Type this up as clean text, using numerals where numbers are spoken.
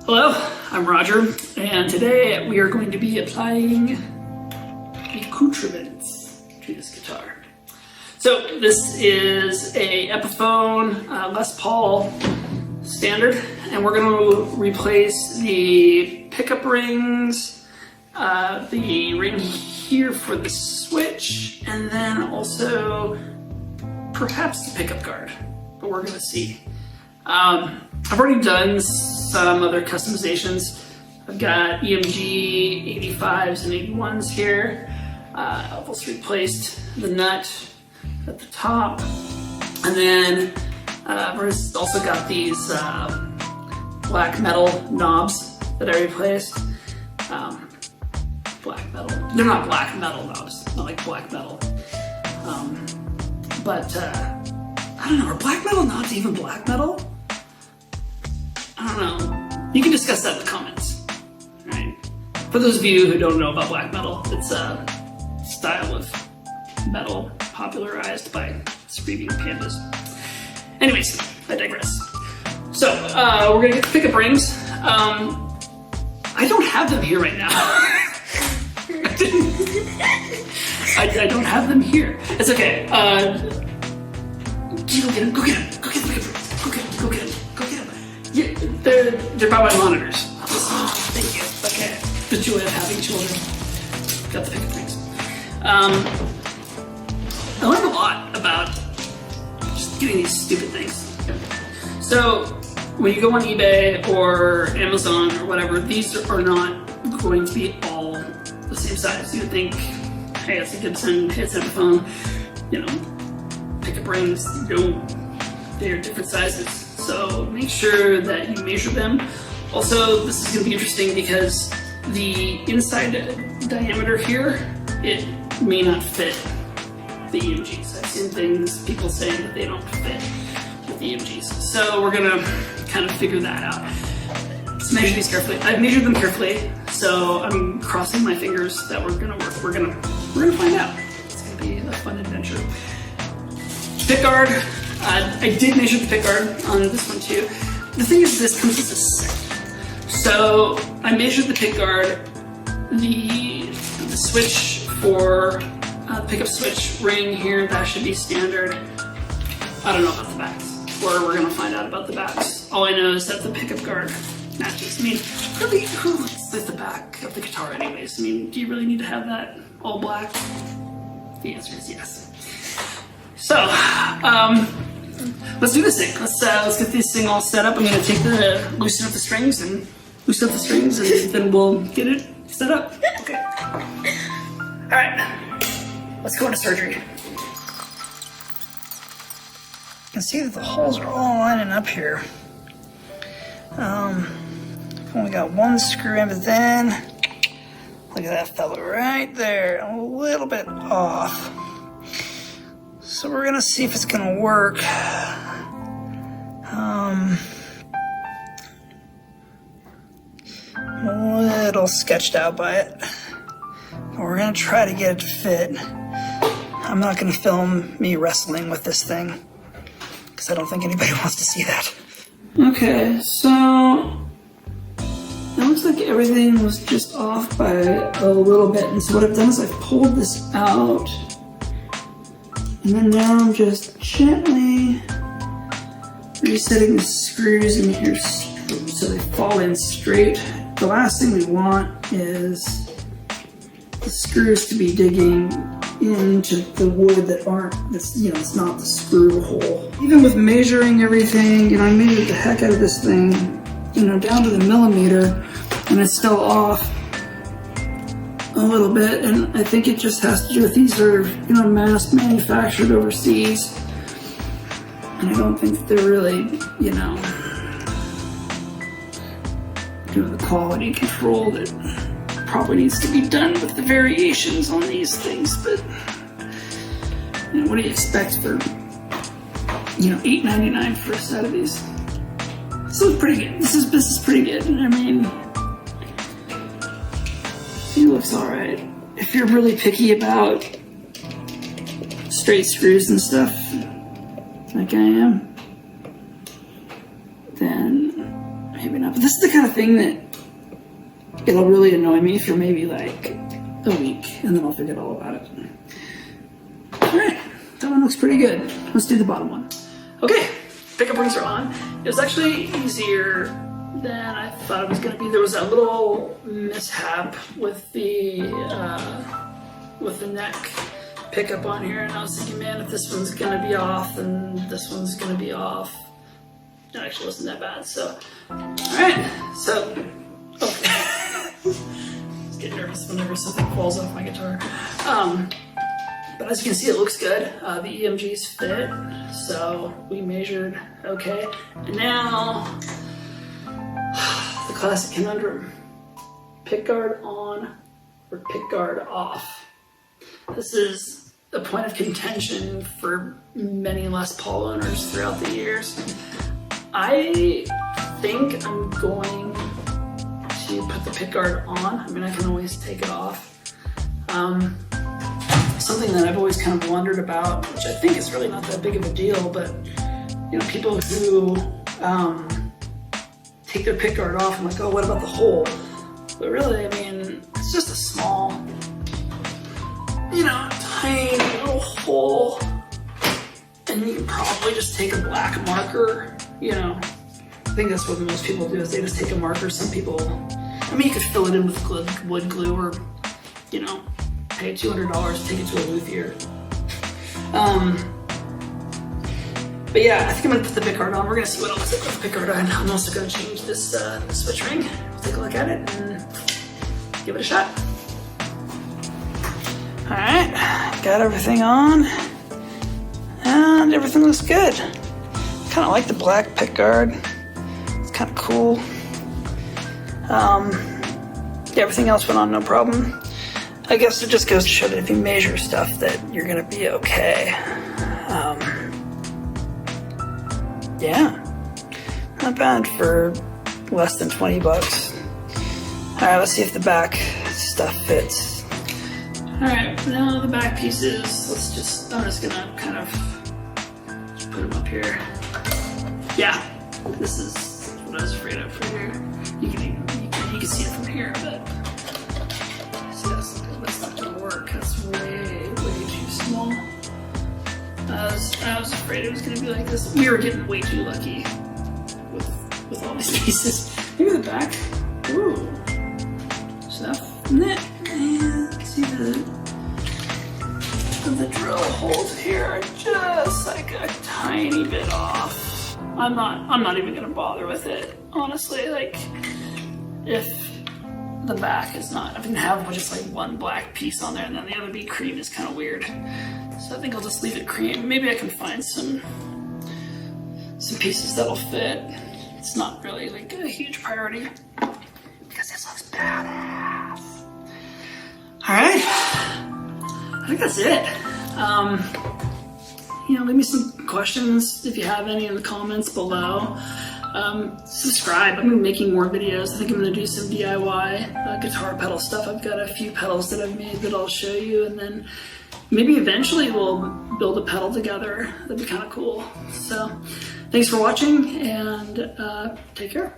Hello, I'm Roger, and today we are going to be applying accoutrements to this guitar. So this is a Epiphone Les Paul standard, and we're going to replace the pickup rings, the ring here for the switch, and then also perhaps the pickup guard, but we're going to see. I've already done some other customizations. I've got EMG 85s and 81s here. I've also replaced the nut at the top. And then I've also got these black metal knobs that I replaced. Black metal. They're not black metal knobs, not like black metal. I don't know, are black metal knobs even black metal? I don't know. You can discuss that in the comments. Right? For those of you who don't know about black metal, it's a style of metal popularized by screaming pandas. Anyways, I digress. So, we're gonna get the pickup rings. I don't have them here right now. I don't have them here. It's okay. Go get them. Go get them. Go get them. Go get them. Go get them. Go get them. Yeah, they're by my monitors. Oh, thank you. Okay. The joy of having children. Got the pickup rings. I learned a lot about just getting these stupid things. So when you go on eBay or Amazon or whatever, these are not going to be all the same size. You would think, hey, it's a Gibson, hey, it's an Epiphone, you know, pickup rings, they're different sizes. So make sure that you measure them. Also, this is going to be interesting because the inside diameter here, it may not fit the EMGs. I've seen people saying that they don't fit with the EMGs. So we're going to kind of figure that out. Let's measure these carefully. I've measured them carefully, so I'm crossing my fingers that we're going to work. We're going to find out. It's going to be a fun adventure. Pickguard. I did measure the pickguard on this one too. The thing is, this comes as a set. So I measured the pickguard, the switch for pickup switch ring here, that should be standard. I don't know about the backs, or we're gonna find out about the backs. All I know is that the pickup guard matches. I mean, really, who looks at the back of the guitar anyways? I mean, do you really need to have that all black? The answer is yes. So, let's do this thing. Let's get this thing all set up. I'm gonna loosen up the strings and then we'll get it set up. Okay. All right, let's go into surgery. You can see that the holes are all lining up here. I've only got one screw in, but then look at that fellow right there, a little bit off. So we're gonna see if it's gonna work. I'm a little sketched out by it, but we're gonna try to get it to fit. I'm not gonna film me wrestling with this thing because I don't think anybody wants to see that. Okay, so it looks like everything was just off by a little bit, and so what I've done is I've pulled this out. And then now I'm just gently resetting the screws in here so they fall in straight. The last thing we want is the screws to be digging into the wood it's not the screw hole. Even with measuring everything, I measured the heck out of this thing, down to the millimeter, and it's still off a little bit, and I think it just has to do with these are, mass manufactured overseas, and I don't think they're really, doing the quality control that probably needs to be done with the variations on these things. But what do you expect for, $8.99 for a set of these? So it's pretty good. This is pretty good. I mean, he looks alright. If you're really picky about straight screws and stuff, like I am, then maybe not. But this is the kind of thing that it'll really annoy me for maybe like a week, and then I'll forget all about it. All right, that one looks pretty good. Let's do the bottom one. Okay, pickup rings are on. It was actually easier than I thought it was going to be. There was a little mishap with the neck pickup on here, and I was thinking, man, if this one's going to be off, then this one's going to be off. It actually wasn't that bad. So, all right, so I was getting nervous whenever something falls off my guitar. But as you can see, it looks good. The EMGs fit, so we measured okay. And now, the classic conundrum. Pickguard on or pickguard off. This is a point of contention for many Les Paul owners throughout the years. I think I'm going to put the pickguard on. I mean, I can always take it off. Something that I've always kind of wondered about, which I think is really not that big of a deal, but you know, people who take their pickguard off and like, oh, what about the hole? But really, I mean, it's just a small, you know, tiny little hole, and you can probably just take a black marker. You know, I think that's what most people do, is they just take a marker. Some people, I mean, you could fill it in with wood glue, or you know, pay $200, take it to a luthier. But yeah, I think I'm gonna put the pickguard on. We're gonna see what it looks like with the pickguard on. I'm also gonna change this switch ring. We'll take a look at it and give it a shot. All right, got everything on, and everything looks good. Kind of like the black pickguard. It's kind of cool. Yeah, everything else went on no problem. I guess it just goes to show that if you measure stuff that you're gonna be okay. Yeah, not bad for less than 20 bucks. All right, let's see if the back stuff fits. All right, now the back pieces, I'm just gonna kind of just put them up here. Yeah, this is what I was afraid of right here. You can see it from here, but that's not gonna work. That's way too small. I was afraid it was gonna be like this. We were getting way too lucky with all these pieces. Maybe the back. Ooh, stuff in it. And see the drill holes here are just like a tiny bit off. I'm not even gonna bother with it, honestly. Like, if the back is not, I can have just like one black piece on there and then the other be cream is kind of weird. So I think I'll just leave it cream. Maybe I can find some pieces that'll fit. It's not really like a huge priority because this looks badass. All right, I think that's it. You know, leave me some questions if you have any in the comments below. Subscribe. I'm making more videos. I think I'm going to do some DIY guitar pedal stuff. I've got a few pedals that I've made that I'll show you, and then maybe eventually we'll build a pedal together. That'd be kind of cool. So thanks for watching, and take care.